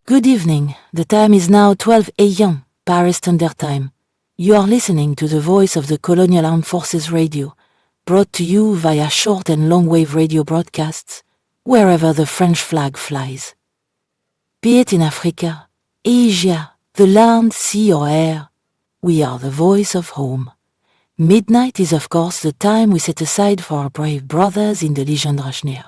Good evening. The time is now 12 a.m. Paris Standard Time. You are listening to the voice of the Colonial Armed Forces Radio, brought to you via short and long-wave radio broadcasts, wherever the French flag flies. Be it in Africa, Asia, the land, sea or air, we are the voice of home. Midnight is of course the time we set aside for our brave brothers in the Legion Drachner.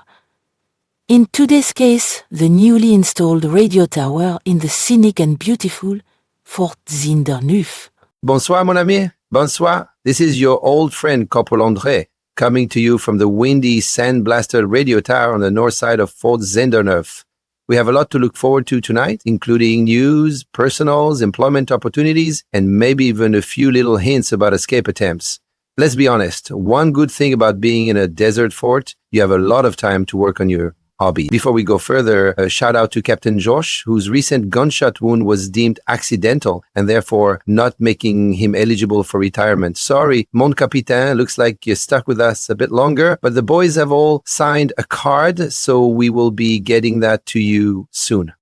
In today's case, the newly installed radio tower in the scenic and beautiful Fort Zinderneuf. Bonsoir, mon ami. Bonsoir. This is your old friend Corporal André, coming to you from the windy, sand-blasted radio tower on the north side of Fort Zinderneuf. We have a lot to look forward to tonight, including news, personals, employment opportunities, and maybe even a few little hints about escape attempts. Let's be honest, one good thing about being in a desert fort, you have a lot of time to work on your hobby. Before we go further, a shout out to Captain Josh, whose recent gunshot wound was deemed accidental and therefore not making him eligible for retirement. Sorry, mon capitaine, looks like you're stuck with us a bit longer, but the boys have all signed a card, so we will be getting that to you soon.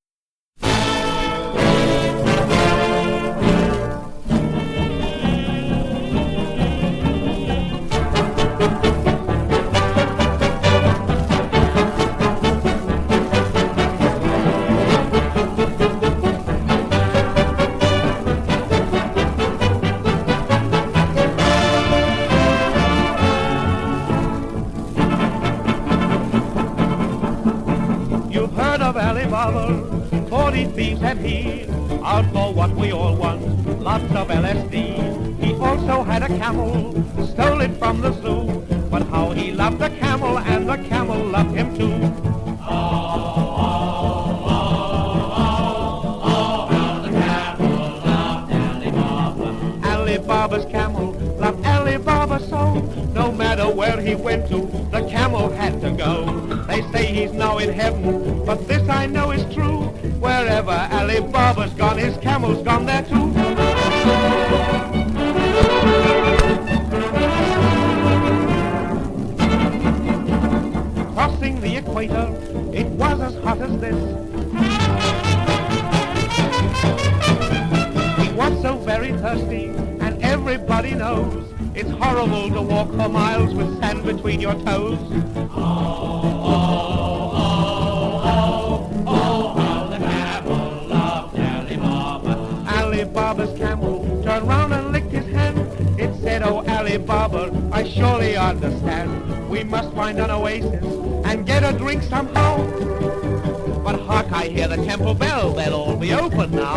Alibaba, 40 thieves had he, out for what we all want, lots of LSD. He also had a camel, stole it from the zoo, but how he loved the camel and the camel loved him too. How the camel loved Alibaba. Alibaba's camel loved Alibaba so, no matter where he went to, the camel had to go. They say he's now in heaven, but this I know is true. Wherever Alibaba's gone, his camel's gone there too. Crossing the equator, it was as hot as this. He was so very thirsty, and everybody knows it's horrible to walk for miles with sand between your toes. Alibaba's camel turned round and licked his hand. It said, "Oh, Alibaba, I surely understand. We must find an oasis and get a drink somehow. But hark, I hear the temple bell. They'll all be open now."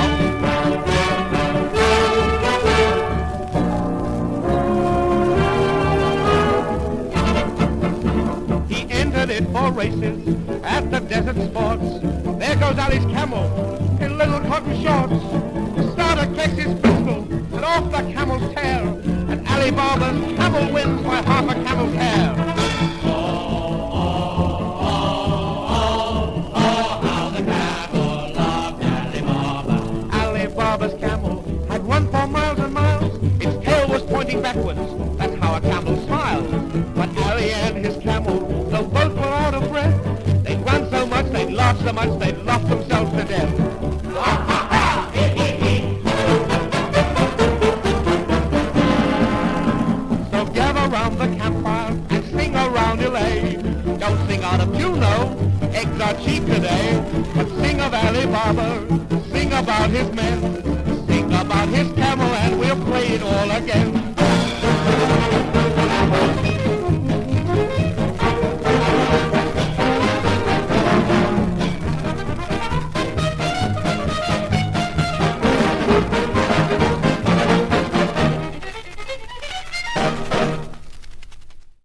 He entered it for races at the desert sports. There goes Ali's camel in little cotton shorts. Clicks his pistol, and off the camel's tail, and Alibaba's camel wins by half a camel's hair. How the camel loved Alibaba. Alibaba's camel had run for miles and miles. Its tail was pointing backwards. That's how a camel smiles. But Ali and his camel, though both were out of breath, they'd run so much, they'd laugh so much, they'd laugh themselves to death. Don't sing out of tune, no, eggs are cheap today, but sing of Alibaba, sing about his men, sing about his camel, and we'll play it all again.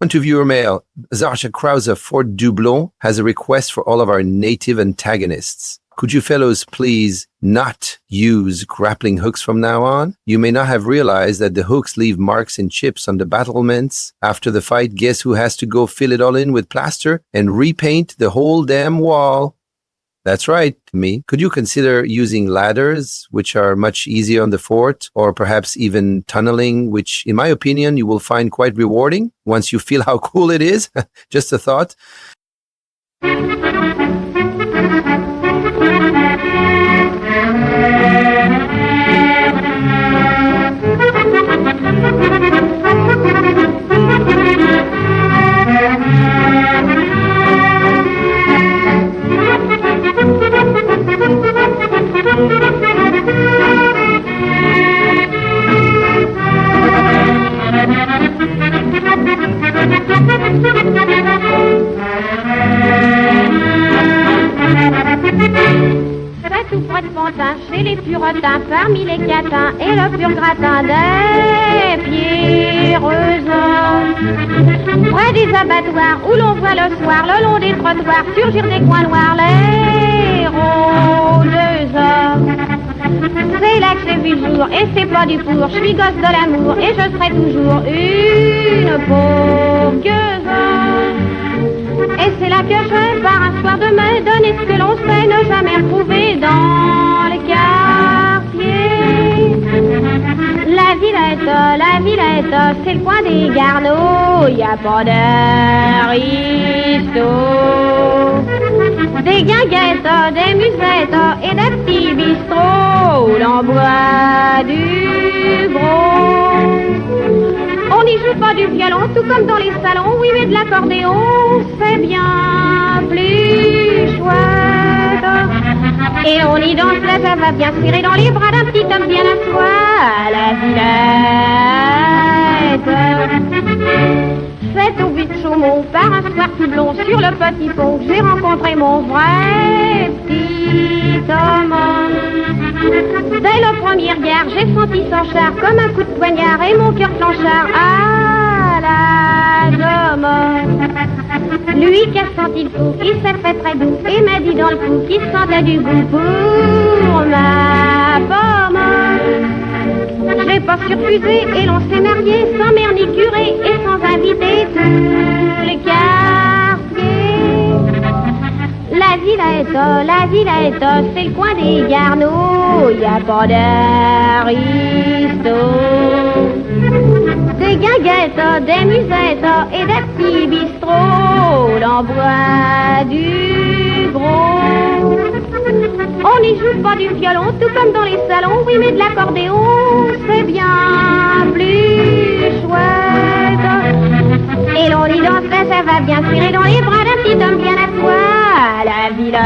To viewer mail, Zarsha Krause, Fort Doublon, has a request for all of our native antagonists. Could you fellows please not use grappling hooks from now on? You may not have realized that the hooks leave marks and chips on the battlements. After the fight, guess who has to go fill it all in with plaster and repaint the whole damn wall? That's right, me. Could you consider using ladders, which are much easier on the fort, or perhaps even tunneling, which, in my opinion, you will find quite rewarding once you feel how cool it is? Just a thought. C'est tout près de Pantin, chez les Purotins, parmi les catins, et le pur gratin des pierreuses. Près des abattoirs, où l'on voit le soir, le long des trottoirs, surgir des coins noirs, les rôdeuses. C'est là que j'ai vu le jour, et c'est pas du pour, je suis gosse de l'amour, et je serai toujours une pauvre gueuse. Et c'est là que je, par un soir de mai, donner ce que l'on sait, ne jamais retrouver dans le quartier. La Villette, c'est le coin des garneaux, y a pas d'aristo. Des guinguettes, des musettes et des petits bistrots, où l'on boit du gros. On n'y joue pas du violon, tout comme dans les salons, oui, mais de l'accordéon, c'est bien plus chouette. Et on y danse, là, ça va bien serrer dans les bras d'un petit homme bien à soi, à la Villette. C'est au but de Chaumont, par un soir tout blond, sur le petit pont, que j'ai rencontré mon vrai petit homme. Dès la première guerre, j'ai senti son char comme un coup de poignard et mon cœur clanchard à la gomme. Lui qui a senti le coup, il s'est fait très doux et m'a dit dans le cou qu'il sentait du goût pour ma pomme. Je l'ai pas surfusé et l'on s'est marié sans mère ni curé et sans inviter tout le quartier. La Villette, c'est le coin des garneaux, y a pas d'aristo. Des guinguettes, des musettes et des petits bistrots, l'on boit du gros. On n'y joue pas du violon, tout comme dans les salons, oui, mais de l'accordéon, c'est bien plus chouette. Et l'on y danse, là, ça va bien tirer dans les bras d'un petit homme bien à toi, la Villette.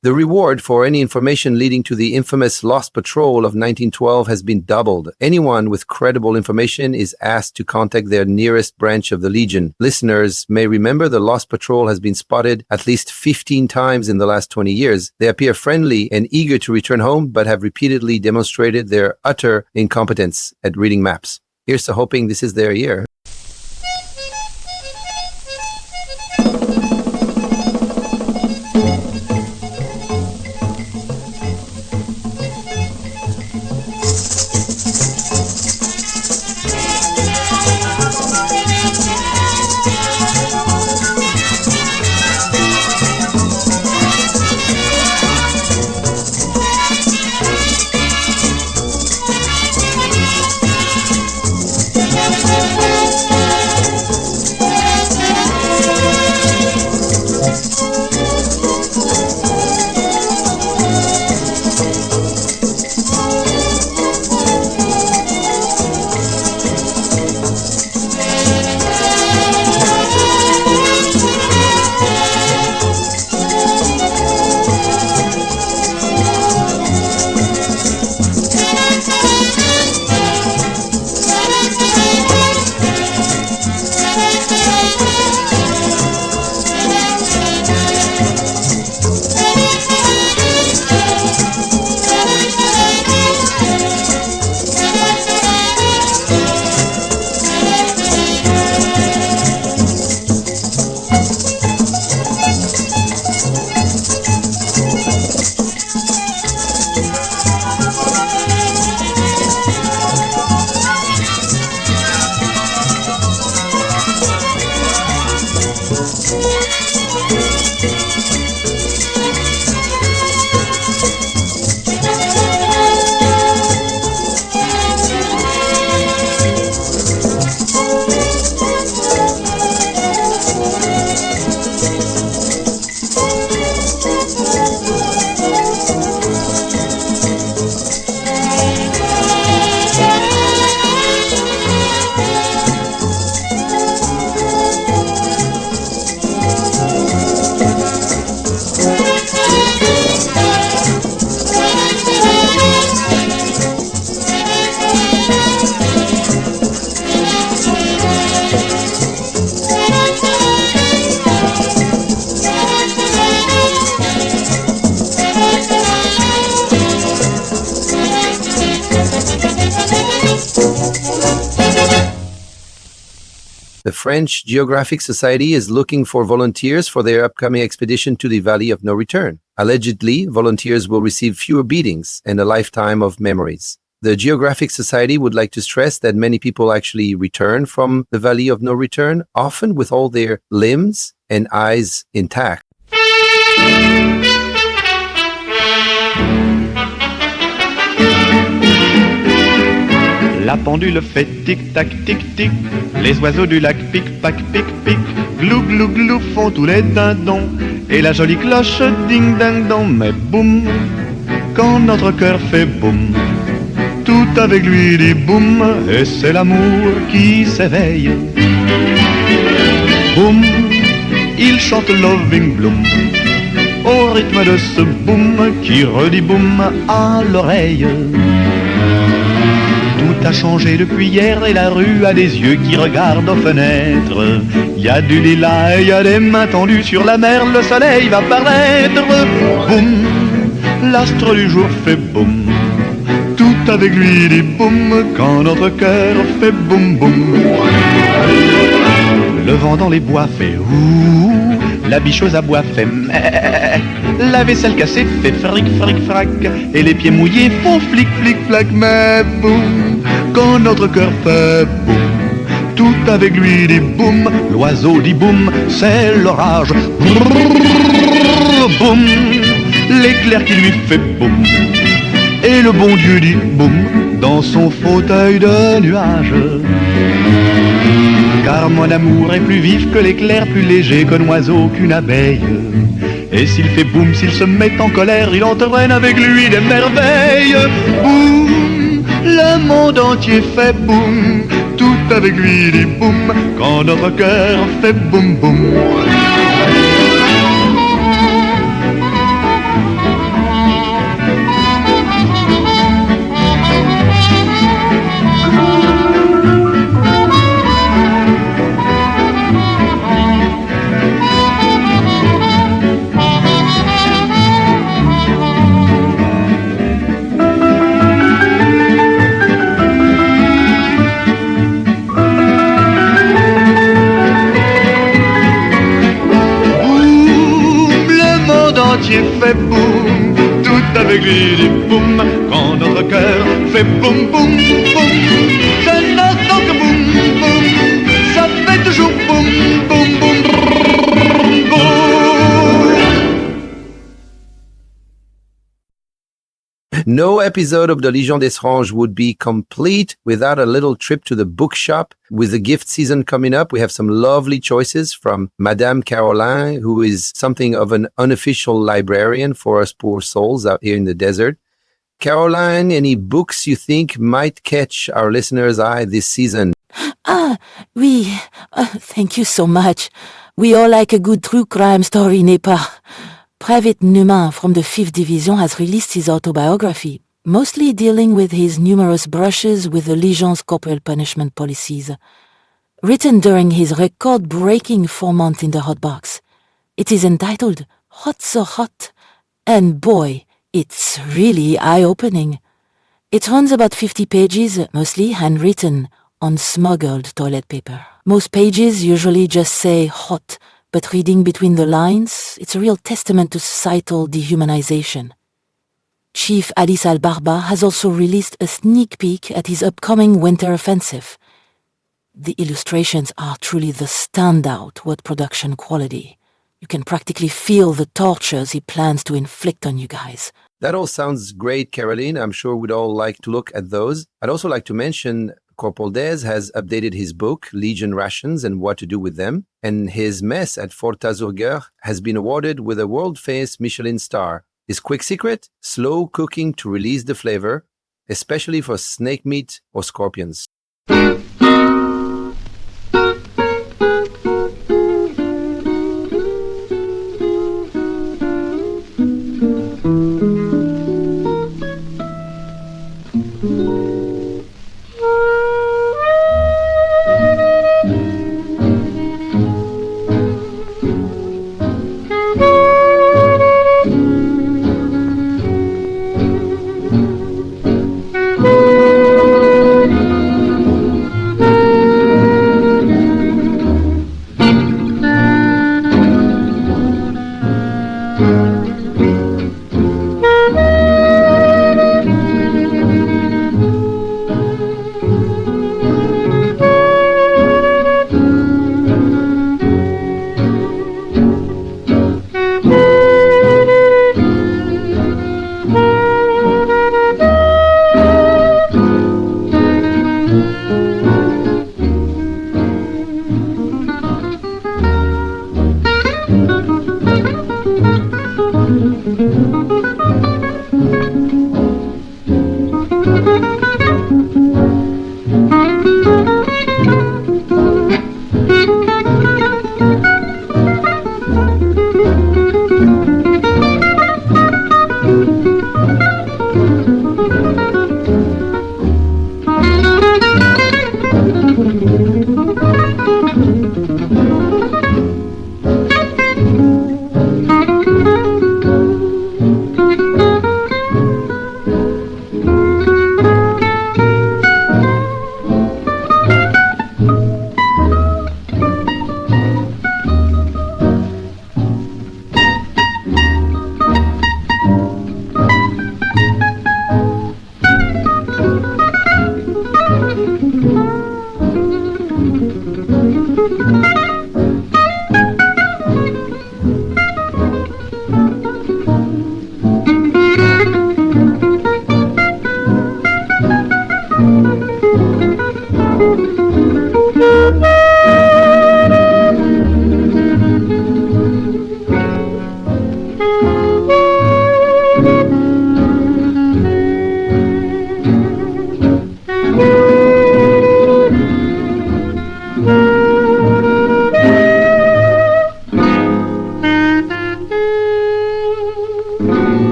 The reward for any information leading to the infamous Lost Patrol of 1912 has been doubled. Anyone with credible information is asked to contact their nearest branch of the Legion. Listeners may remember the Lost Patrol has been spotted at least 15 times in the last 20 years. They appear friendly and eager to return home, but have repeatedly demonstrated their utter incompetence at reading maps. Here's to hoping this is their year. The French Geographic Society is looking for volunteers for their upcoming expedition to the Valley of No Return. Allegedly, volunteers will receive fewer beatings and a lifetime of memories. The Geographic Society would like to stress that many people actually return from the Valley of No Return, often with all their limbs and eyes intact. La pendule fait tic-tac, tic-tic. Les oiseaux du lac pic-pac, pic-pic. Glou, glou, glou font tous les dindons. Et la jolie cloche ding-ding-dong. Mais boum, quand notre cœur fait boum, tout avec lui dit boum. Et c'est l'amour qui s'éveille. Boum, il chante Loving Bloom au rythme de ce boum qui redit boum à l'oreille. Tout a changé depuis hier et la rue a des yeux qui regardent aux fenêtres. Il y a du lilas et il y a des mains tendues sur la mer, le soleil va paraître. Boum, l'astre du jour fait boum, tout avec lui dit boum quand notre cœur fait boum boum. Le vent dans les bois fait ouh, la bicheuse à bois fait meh, la vaisselle cassée fait fric fric frac, et les pieds mouillés font flic flic flac. Mais boum, quand notre cœur fait boum, tout avec lui dit boum, l'oiseau dit boum, c'est l'orage. Brrr, boum, l'éclair qui lui fait boum, et le bon Dieu dit boum dans son fauteuil de nuage. Car mon amour est plus vif que l'éclair, plus léger qu'un oiseau, qu'une abeille. Et s'il fait boum, s'il se met en colère, il entraîne avec lui des merveilles. Boum, le monde entier fait boum, tout avec lui dit boum, quand notre cœur fait boum boum. Fait boum, tout avec lui dit boum, quand notre cœur fait boum boum boum. Je n'entends que boum boum, ça fait toujours boum boum boum boum. No episode of the Légion d'Estrange would be complete without a little trip to the bookshop. With the gift season coming up, we have some lovely choices from Madame Caroline, who is something of an unofficial librarian for us poor souls out here in the desert. Caroline, any books you think might catch our listeners' eye this season? Oui. Thank you so much. We all like a good true crime story, n'est pas? Private Newman from the 5th Division has released his autobiography, mostly dealing with his numerous brushes with the Legion's corporal punishment policies. Written during his record-breaking 4 months in the hot box. It is entitled Hot So Hot, and boy, it's really eye-opening. It runs about 50 pages, mostly handwritten, on smuggled toilet paper. Most pages usually just say hot, but reading between the lines, it's a real testament to societal dehumanization. Chief Alice Al-Barba has also released a sneak peek at his upcoming winter offensive. The illustrations are truly the standout word production quality. You can practically feel the tortures he plans to inflict on you guys. That all sounds great, Caroline. I'm sure we'd all like to look at those. I'd also like to mention Corporal Dez has updated his book, Legion Rations and What to Do with Them, and his mess at Fort Azurguer has been awarded with a world-famous Michelin star. His quick secret? Slow cooking to release the flavor, especially for snake meat or scorpions.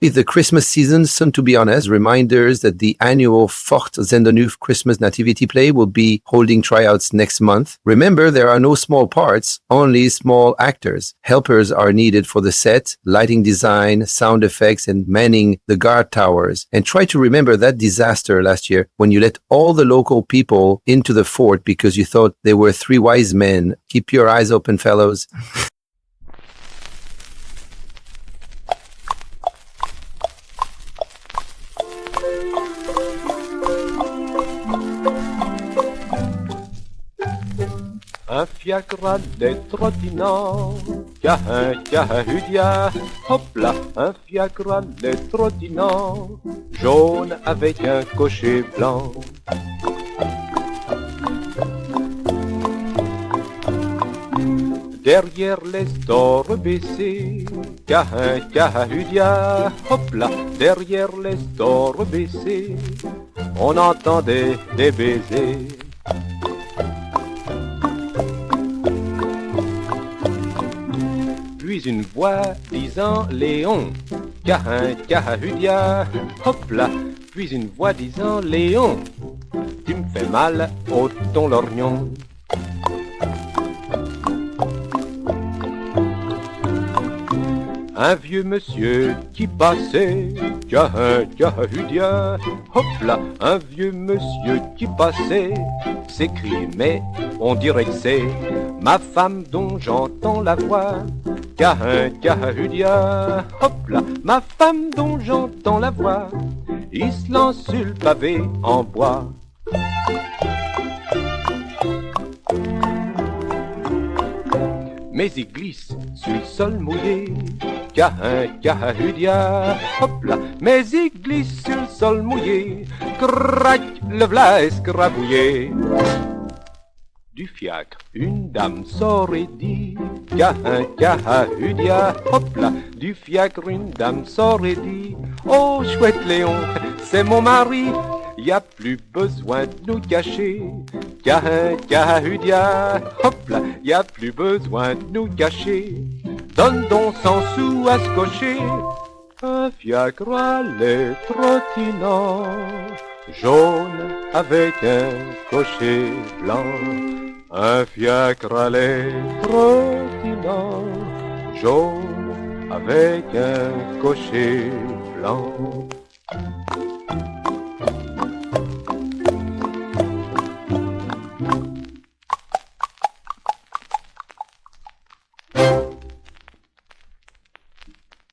With the Christmas season soon to be on us, reminders that the annual Fort Zenderneuf Christmas Nativity Play will be holding tryouts next month. Remember, there are no small parts, only small actors. Helpers are needed for the set, lighting design, sound effects, and manning the guard towers. And try to remember that disaster last year when you let all the local people into the fort because you thought they were three wise men. Keep your eyes open, fellows. Un fiacre allait trottinant, cahudia, hop là, un fiacre allait trottinant, jaune avec un cocher blanc. Derrière les stores baissés, cahudia, hop là, derrière les stores baissés, on entendait des baisers. Puis une voix disant Léon, cahudia, hop là. Puis une voix disant Léon, tu me fais mal au ton lorgnon. Un vieux monsieur qui passait, cahudia, hop là. Un vieux monsieur qui passait, s'écrie mais on dirait que c'est ma femme dont j'entends la voix. Cahin, cahudia, hop là, ma femme dont j'entends la voix. Il se lance sur le pavé en bois. Mais il glisse sur le sol mouillé. Cahin, cahudia, hop là, mais il glisse sur le sol mouillé. Crac, le v'là escrabouillé. Du fiacre, une dame sort et dit Cahin, cahudia, hop là. Du fiacre, une dame sort et dit Oh, chouette Léon, c'est mon mari. Y a plus besoin de nous cacher. Cahin, cahudia, hop là. Y a plus besoin de nous cacher. Donne donc 100 sous à se cocher. Un fiacre allait trottinant, jaune avec un cocher blanc. Un fiacre allait trottinant, jaune avec un cocher blanc.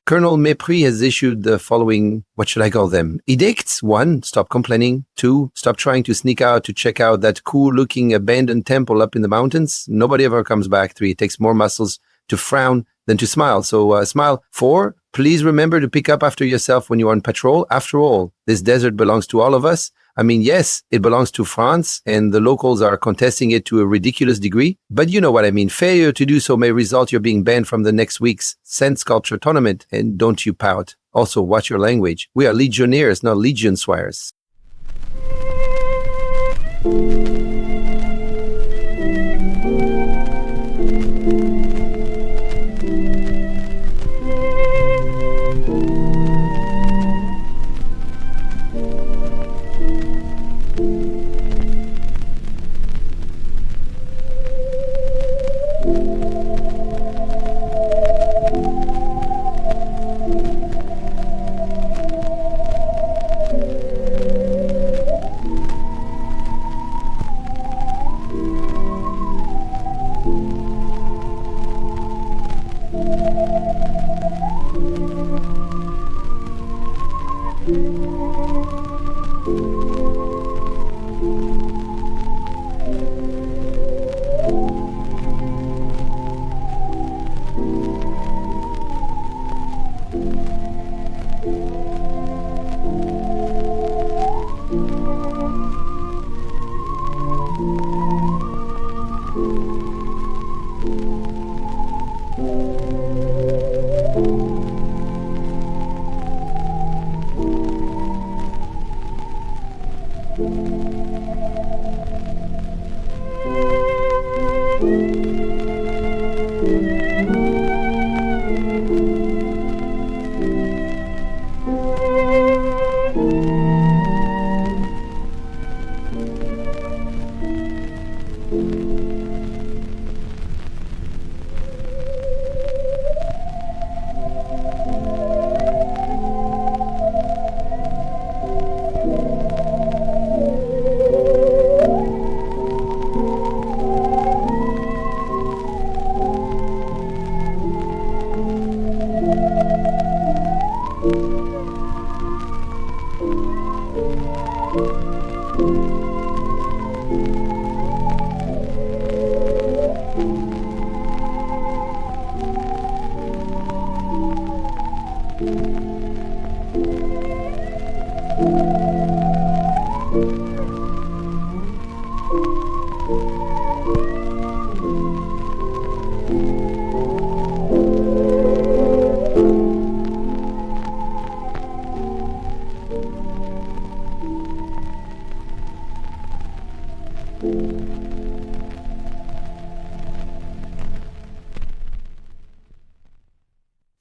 Colonel Mépris has issued the following, what should I call them? Edicts. 1, stop complaining. 2, stop trying to sneak out to check out that cool-looking abandoned temple up in the mountains. Nobody ever comes back. 3, it takes more muscles to frown than to smile. So smile. 4, please remember to pick up after yourself when you're on patrol. After all, this desert belongs to all of us. I mean, yes, it belongs to France, and the locals are contesting it to a ridiculous degree. But you know what I mean. Failure to do so may result in you being banned from the next week's sand sculpture tournament. And don't you pout. Also, watch your language. We are legionnaires, not legion swires.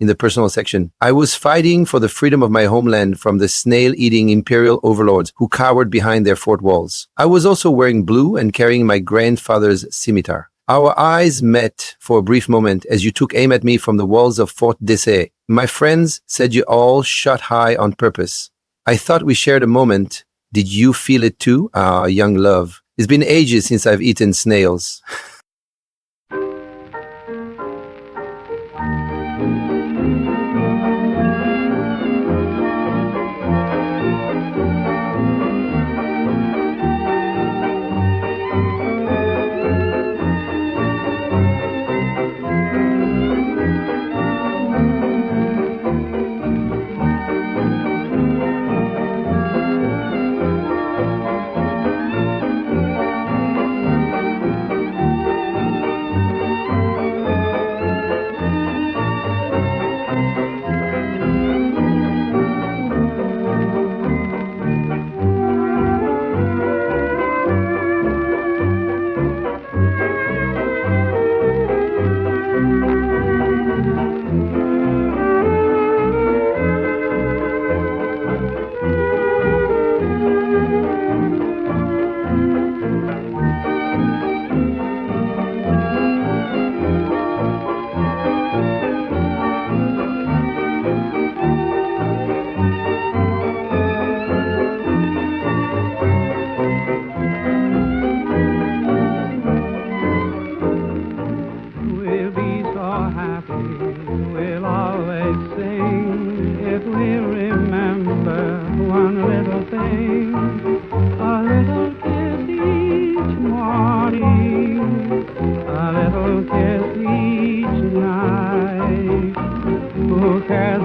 In the personal section, I was fighting for the freedom of my homeland from the snail-eating imperial overlords who cowered behind their fort walls. I was also wearing blue and carrying my grandfather's scimitar. Our eyes met for a brief moment as you took aim at me from the walls of Fort d'Essai. My friends said you all shot high on purpose. I thought we shared a moment. Did you feel it too? Ah, young love. It's been ages since I've eaten snails.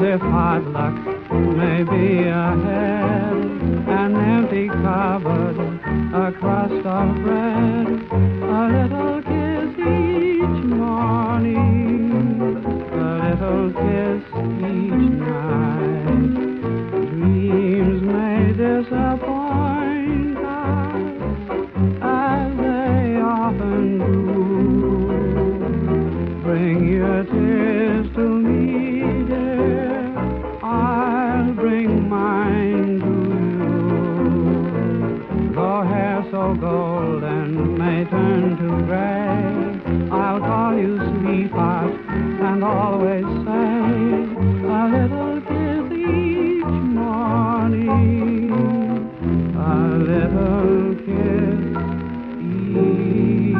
if hard luck may be ahead, an empty cupboard, a crust of bread, a little kiss each morning, a little kiss each night. Dreams may disappoint us, as they often do. Bring your tears to me, dear, I'll bring mine to you. Though hair so golden may turn to gray, I'll call you sweetheart and always say a little kiss each morning, a little kiss each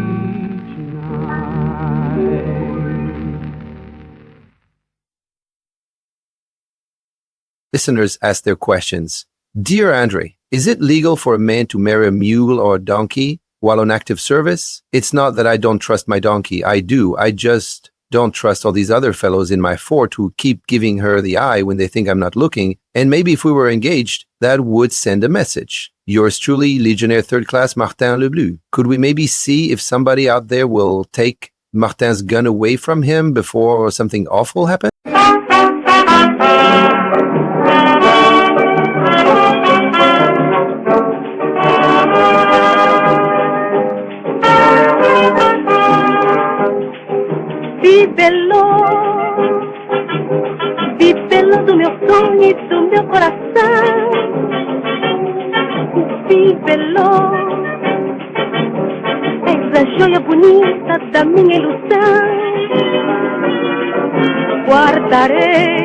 night. Listeners ask their questions. Dear Andre, is it legal for a man to marry a mule or a donkey while on active service? It's not that I don't trust my donkey. I do. I just don't trust all these other fellows in my fort who keep giving her the eye when they think I'm not looking. And maybe if we were engaged, that would send a message. Yours truly, Legionnaire 3rd Class Martin Leblanc. Could we maybe see if somebody out there will take Martin's gun away from him before something awful happens? Bibelô do meu sonho e do meu coração. Bibelô, és a joia bonita da minha ilusão. Guardarei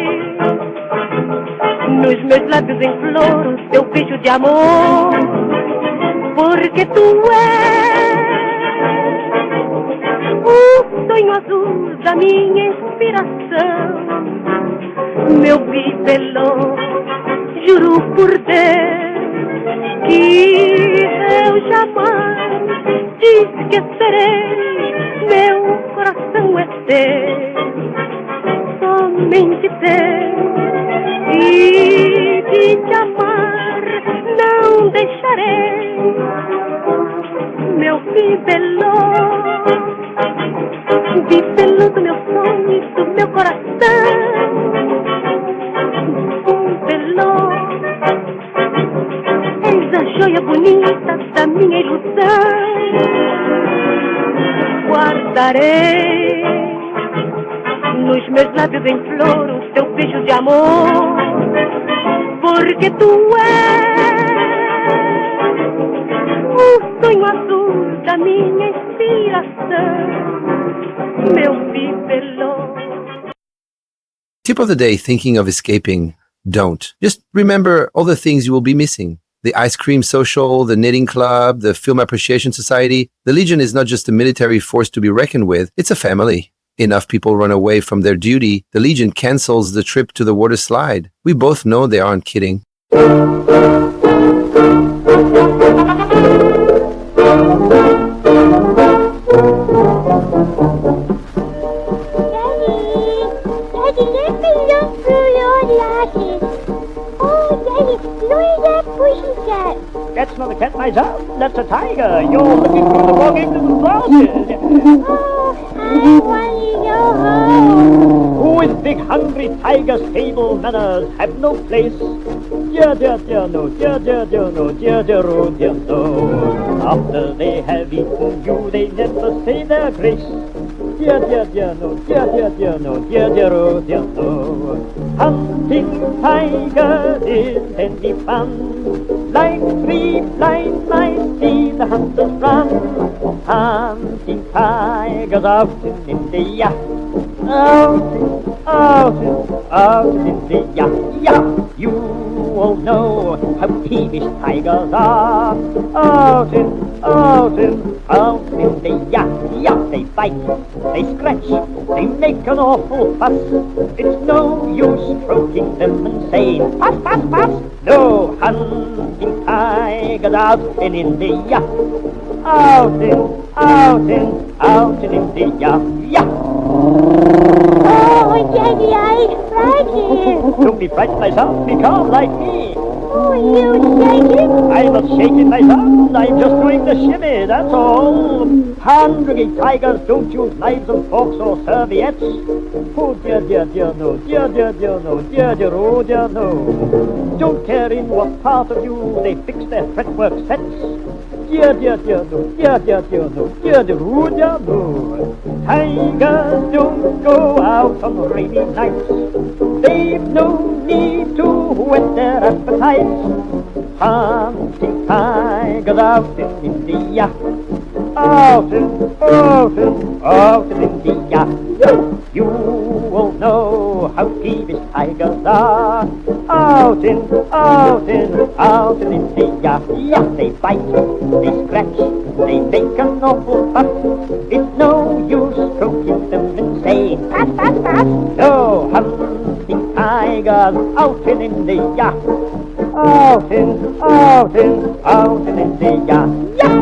nos meus lábios em flor o teu beijo de amor, porque tu és o sonho azul da minha inspiração. Meu bibelô, juro por Deus que eu jamais te esquecerei. Meu coração é teu, somente teu, e de te amar não deixarei. Meu bibelô, bibelô do meu sonho e do meu coração. Bibelô, és a joia bonita da minha ilusão. Guardarei nos meus lábios em flor o teu beijo de amor, porque tu és o sonho azul da minha inspiração. Meu bibelô. Tip of the day, thinking of escaping, don't. Just remember all the things you will be missing. The ice cream social, the knitting club, the film appreciation society. The Legion is not just a military force to be reckoned with, it's a family. Enough people run away from their duty, the Legion cancels the trip to the water slide. We both know they aren't kidding. That's not a cat, my son. That's a tiger. You're looking for the wrong end of the closet. Oh, I want to go home. With big hungry tigers, table manners have no place. Dear, dear, dear, no, dear, dear, dear, no, dear, dear, oh, dear, no. After they have eaten you, they never say their grace. Dear, dear, dear, no, dear, dear, dear, no, dear, dear, oh, dear, no. Hunting tigers is any fun. Like three blind mice see the hunters run. Hunting tigers out in India. Out in India. Yeah, you all know how peevish tigers are. Out in India. Yeah, they bite, they scratch, they make an awful fuss. It's no use stroking them and saying, pass, pass, pass. No hunting tigers out in India. Out in India. Yeah. Oh, Daddy, I like it. me frighten myself, be calm like me. Oh, you shaking? I'm not shaking myself, I'm just doing the shimmy, that's all. Hand-rigging tigers don't use knives and forks or serviettes. Oh dear, dear, dear, no, dear, dear, dear, no, dear, dear, oh dear, no. Don't care in what part of you they fix their fretwork sets. Dear, dear, dear, no, dear, dear, dear, no, dear, dear, oh dear, no. Tigers don't go out on rainy nights. They've no need to whet their appetites. Hunting tigers out in India. Out in India. You won't know how peevish tigers are. Out in India. Yeah, they bite, they scratch, they make an awful fuss. It's no use stroking them and saying, pat, pat, pat. No hunting tigers out in India. Out in India. Yeah.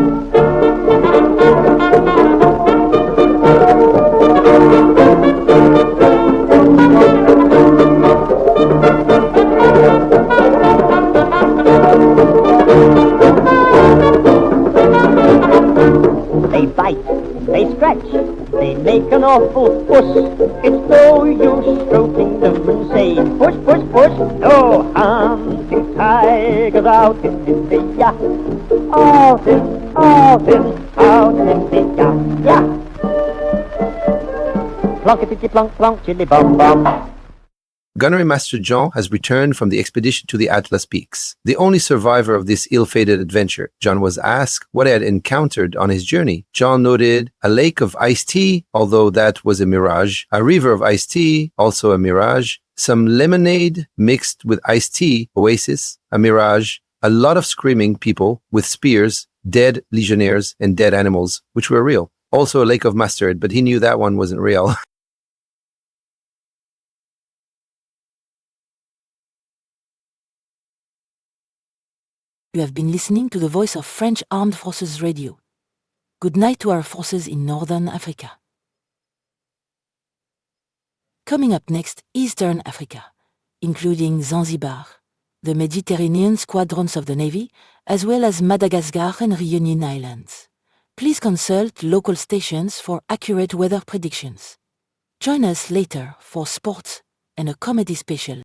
They bite, they scratch, they make an awful fuss. It's no use stroking them and saying, push, push, push. No hunting tigers out in India. Out in India. Yeah. Plonkety plonk plonk chili bum bum. Gunnery Master John has returned from the expedition to the Atlas Peaks. The only survivor of this ill-fated adventure, John was asked what he had encountered on his journey. John noted a lake of iced tea, although that was a mirage, a river of iced tea, also a mirage, some lemonade mixed with iced tea, oasis, a mirage, a lot of screaming people with spears, dead legionnaires, and dead animals, which were real. Also a lake of mustard, but he knew that one wasn't real. You have been listening to the voice of French Armed Forces Radio. Good night to our forces in Northern Africa. Coming up next, Eastern Africa, including Zanzibar, the Mediterranean squadrons of the Navy, as well as Madagascar and Reunion Islands. Please consult local stations for accurate weather predictions. Join us later for sports and a comedy special.